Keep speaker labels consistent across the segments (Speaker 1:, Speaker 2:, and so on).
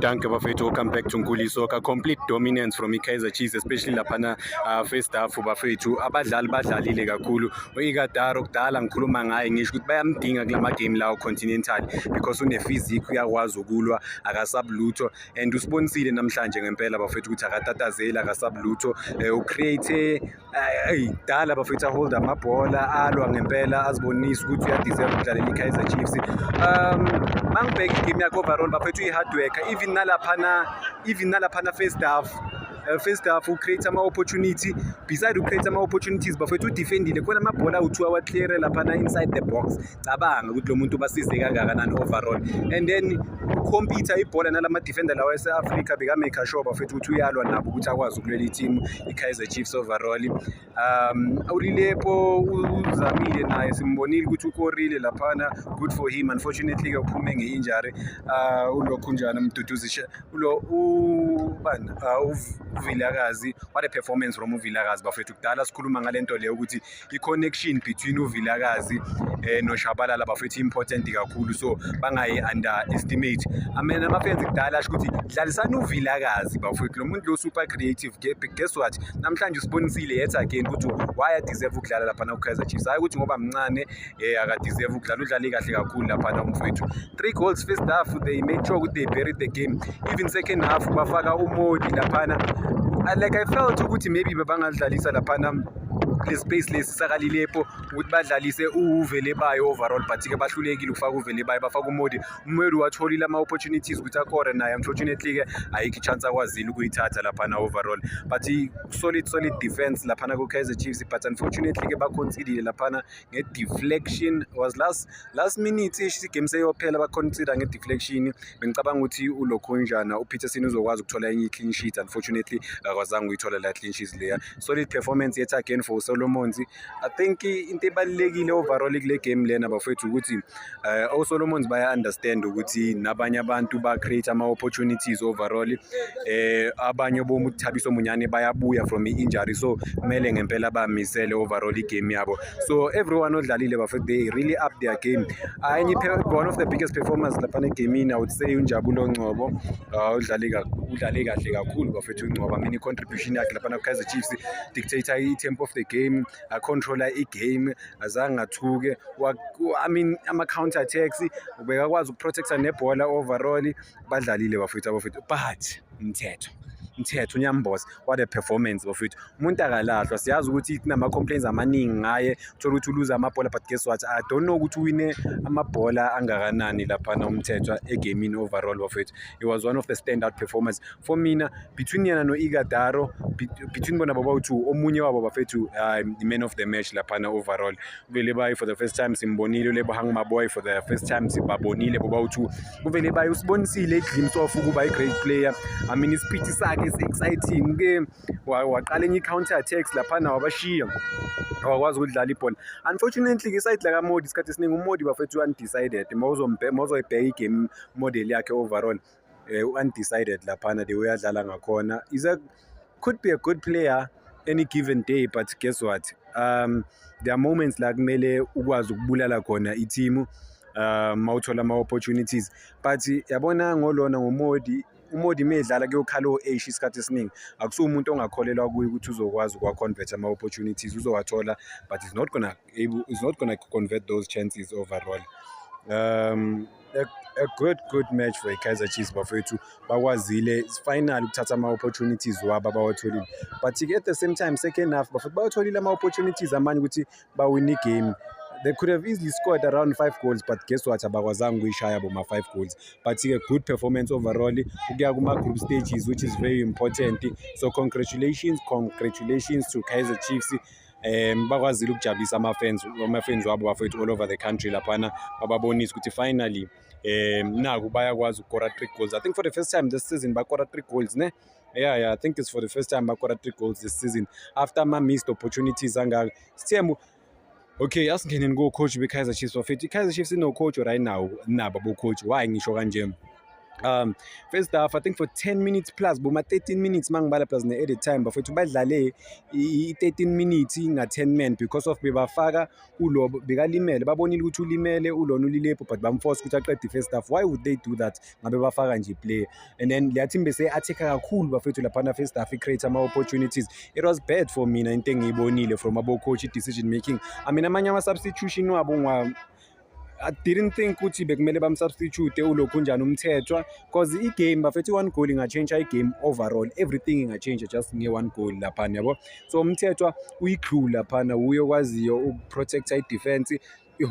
Speaker 1: Danke bafethu, welcome back to Nkuli Soccer. Complete dominance from i-Kaizer Chiefs, especially laphana first half bafethu. Abadlali badlalile kakhulu. U-Ighodaro kudala ngikhuluma ngaye ngisho ukuthi bayamdinga kulama game lawo Continental because une-physique, uyakwazi ukulwa, akasabulutho and usibonisile namhlanje ngempela bafethu ukuthi akatatazeli, akasabulutho. Ucreate dala bafethu hold amabhola alwa ngempela azibonisa ukuthi uyadeserve ukudlalela i-Kaizer Chiefs. Mangibheka igame yakhe overall bafethu i-hard worker even nalaphana first half ucreate ama-opportunity beside ucreate ama-opportunities bafethu udefendile khona amabhola awu-2 awacleare laphana inside the box. Cabanga ukuthi lo muntu basize kangakanani overall and then ukhompyutha ibhola nalama-defender lawa ese-Africa bekamake sure bafethu ukuthi uyalwa nabo ukuthi akwazi ukulwela i-team i-Kaizer Chiefs overall. Ulilepo uzamile naye simbonile ukuthi ukorile laphana, good for him. Unfortunately-ke uphume nge-injury ulokhunjana mduduzisha uVilakazi. What a performance from uVilakazi bafethu. Kudala sikhuluma ngalento leyo ukuthi i-connection between uVilakazi noShabalala bafethu important kakhulu, so bangayi-underestimate. Ama-fans kudala asho ukuthi dlalisana uVilakazi bafethu, lo muntu lo super creative. Guess what, namhlanje usibonisile yet again ukuthi why deserve ukudlala laphana ku-Kaizer Chiefs. Hayi ukuthi ngoba mncane akadeserve ukudlala, udlale kahle kakhulu laphana umfethu. 3 goals first half, they made sure ukuthi they buried the game. Even second half bafaka uModi laphana. Like I felt ukuthi maybe bebangadlalisa laphana le-space lesi sakalilepo ukuthi badlalise uVelebayo overall, but-ke bahlulekile ukufaka uVelebayo, bafaka uModi. uModi watholile ama-opportunities ukuthi akore naye, unfortunately-ke ayikho i-chance akwazile ukuyithatha laphana overall, but solid defense laphana ku-Kaizer Chiefs, but unfortunately-ke baconsiderile laphana nge-deflection. Was last minute ish igame seyophela baconsider nge-deflection. Bengicabanga ukuthi ulokhunjana uPeterson uzokwazi ukuthola enye i-clean sheet, unfortunately akwazanga uyithola la clean sheet leya. Solid performance yet again for Solomons. I think into ebalulekile overall kule game lena bafethu ukuthi Solomons baya understand ukuthi nabanye abantu ba create ama opportunities overall. Abanye bomu Thabiso Munyane bayabuya from injury, so kumele ngempela bamisele overall igame yabo. So everyone odlalile bafethu, they really up their game. One of the biggest performers laphana egamini I would say uNjabulo Ngcobo. Udlale kahle kakhulu bafethu uNgcobo. I mean contribution yakhe laphana ku-Kaizer Chiefs dictator i-tempo of the game, controller i-game, azange athuke. I mean ama-counter attacks ubekakwazi ukuprotecta nebhola overall. Badlalile bafethu but Mthetho Nyamboza, what a performance bafethu. Umuntu akalahlwa, siyazi ukuthi kunama-complaints amaningi ngaye, uthola ukuthi uluza amabhola, but guess what, I don't know ukuthi wine amabhola angakanani laphana uMthetho egamini overall bafethu. He was one of the standout performers for mina. Between yena no-Ighodaro, between bona bobawu-2, omunye wabo bafethu the man of the match laphana overall. uVelebayo for the first time simbonile, uLebohang Maboy for the first time sibabonile bobawu-2. uVelebayo usibonisile i-glimpse of ukuba i-great player. I mean ispeed sakhe exciting ke, waqala enye i-counter attacks laphana wabashiya, awakwazi ukudlala ibhola. Unfortunately ke-side la kaModi isikhathi esiningi uModi bafethu undecided. Mawuzoyibheka i-game model yakhe overall undecided laphana the way adlala ngakhona. Could be a good player any given day, but guess what, there are moments la kumele ukwazi ukubulala khona i-team mawuthola ama-opportunities, but yabona ngolona uModi medlala kuyokhala o-H isikhathi esiningi, akusiwo umuntu ongakholelwa kuye ukuthi uzokwazi ukwa-convert ama-opportunities, uzowathola, but he's not gonna convert those chances overall. A good match for i-Kaizer Chiefs bafethu. Bakwazile final ukuthatha ama-opportunities wabo abawatholile, but at the same time second half bafethu bawatholile ama-opportunities amanye ukuthi bawin i-game. They could have easily scored around 5 goals, but guess what, abakwazanga ukuyishaya boma 5 goals. But a good performance overall ukuya kuma-group stages, which is very important. So congratulations to Kaizer Chiefs. Bakwazile ukujabulisa ama-fans wabo bafethu all over the country laphana, bababonisa ukuthi finally naku bayakwazi ukukora 3 goals. I think for the first time this season bakora 3 goals ne. Yeah, I think it's for the first time bakora 3 goals this season after ama-missed opportunities angaka. Sithembu okay, asingene ngo-coach be-Kaizer Chiefs bafethu. i-Kaizer Chiefs ino-coach right now, nabo bo-coach. Why ngisho kanje? First half I think for 10 minutes plus boma 13 minutes mangibala plus ne-added time bafethu badlale i-13 minutes nga-10 men because of bebafaka ulo bekalimele babonile ukuthi ulimele ulona ulilepho but bamforce ukuthi aqede i-first half. Why would they do that ngabe bafaka nje player and then leya team bese-attack-a kakhulu bafethu laphana first half i-create ama-opportunities. It was bad for mina into engiyibonile from abo-coach i-decision making. I mean amanye ama-substitution wabo I didn't think ukuthi bekumele bamsubstitute ulokhu njani umthethwa cause i-game bafethu i-one goal inga-change i-game overall, everything inga-change just nge-one goal laphana yabo. So umthethwa uyi-glue laphana uye okwaziyo ukuprotecta i-defense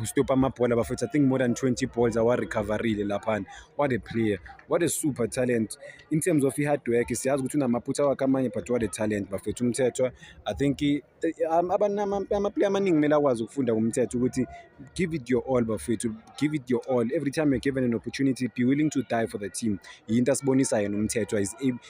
Speaker 1: stop amabhola bafethu. I think more than 20 balls awa-recoverile laphana. What a player, what a super talent in terms of i-hard work. Siyazi ukuthi unamaphutha wakhe amanye but what a talent bafethu umthethwa. I think ama-player amaningi kumele akwazi ukufunda kumthetho ukuthi give it your all bafethu, give it your all. Every time you're given an opportunity, be willing to die for the team. Yinto asibonisa yena umthethwa,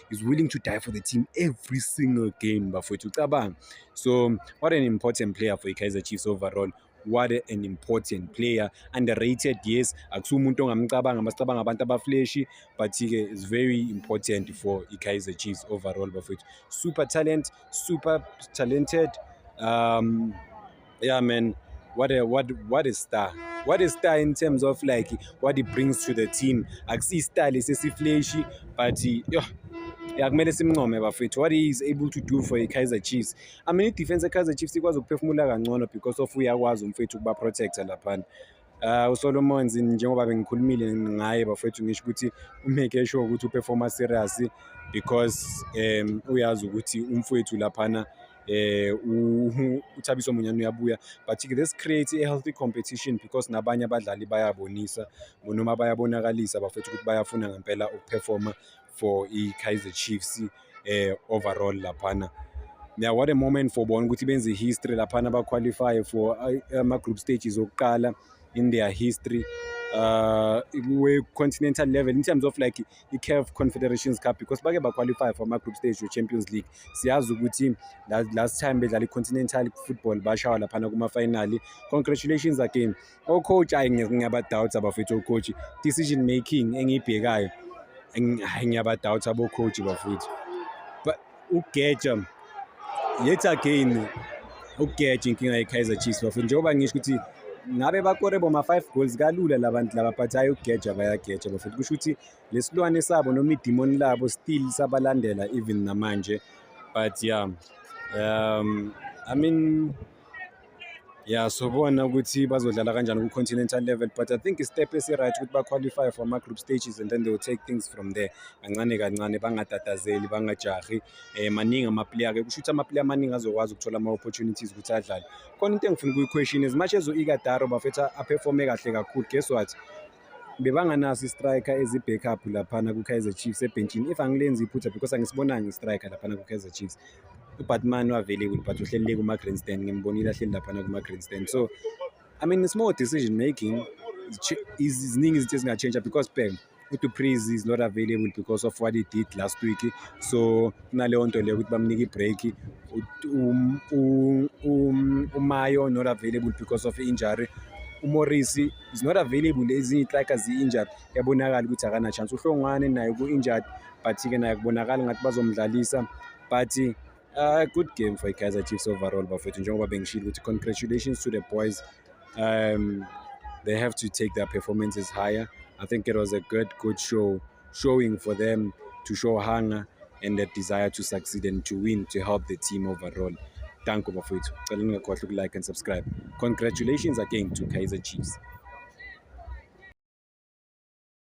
Speaker 1: is willing to die for the team every single game bafethu ucabanga. So what an important player for i-Kaizer Chiefs overall. What an important player, underrated yes, akusiwo umuntu ongamcabanga masicabanga abantu abafleshi but is very important for i-Kaizer Chiefs overall bafethu. Super talent, super talented. Yeah man, what a star. What a star in terms of like what he brings to the team. Akusi style esesifleshi but kumele simncome bafethu what he is able to do for i-Kaizer Chiefs. I mean i-defense e-Kaizer Chiefs ikwazi ukuphefumula kangcono because of uyakwazi umfethu ukuba protector laphana. uSolomons njengoba bengikhulumile ngaye bafethu ngisho ukuthi umake sure ukuthi uperforma serious because uyazi ukuthi umfethu laphana uThabiso Munyane uyabuya but this creates a healthy competition because nabanye abadlali bayabonisa noma bayabonakalisa bafethu ukuthi bayafuna ngempela ukuperforma for i-Kaizer Chiefs overall laphana. Yeah, what a moment for bona ukuthi benze history laphana ba-qualify for ama-group stages okuqala in their history we-continental level in terms of like i-CAF Confederations Cup because bake ba-qualify for ama-group stage we-Champions League. Siyazi ukuthi last time bedlala i-continental football bashawa laphana kuma-finali. Congratulations again. Coach ngiyabadoubt abafethu o-coach decision making engiyibhekayo ngiyabadoubt abo-coach bafethu but uGeja yet again uGeja inkinga ye-Kaizer Chiefs bafethu njengoba ngisho ukuthi ngabe bakore boma 5 goals kalula labantu laba but hayi uGeja bayageja bafethu kusho ukuthi lesilwane sabo noma idemon labo still sabalandela even namanje but yeah I mean yeah sobona ukuthi bazodlala kanjani ku-continental level but I think i-step esi-right ukuthi ba-qualify for ama-group stages and then they will take things from there kancane kancane bangatatazeli bangajahi maningi ama-player-ke kusho ukuthi ama-player amaningi azokwazi ukuthola ama-opportunities ukuthi adlale. Khona into engifuna ukuyi-question as much as u-Ighodaro bafethu aperforme kahle kakhulu guess what bebanganaso i-striker ezi-backup laphana ku-Kaizer Chiefs ebhenchini if angilenzi iphutha because angisibonanga i-striker laphana ku-Kaizer Chiefs. uBatman available but uhleli kuma-grandstand ngimbonile ahleli laphana kuma-grandstand. So I mean it's more decision making ziningi izinto ezinga-change because uDupreez is not available because of what he did last week so kunaleyo nto leyo ukuthi bamnika i-break. uMayo not available because of injury. uMorrissy is not available ezinye i-striker zi-injured yabonakala ukuthi akana chance. uHlongwane naye ku-injured but-ke naye kubonakala ngathi bazomdlalisa but good game for i-Kaizer Chiefs overall bafethu njengoba bengishilo ukuthi congratulations to the boys. They have to take their performances higher. I think it was a good showing for them to show hunger and the desire to succeed and to win to help the team overall. Thank you bafethu. Cela ningakhohlwa uku-like and subscribe. Congratulations again to Kaizer Chiefs.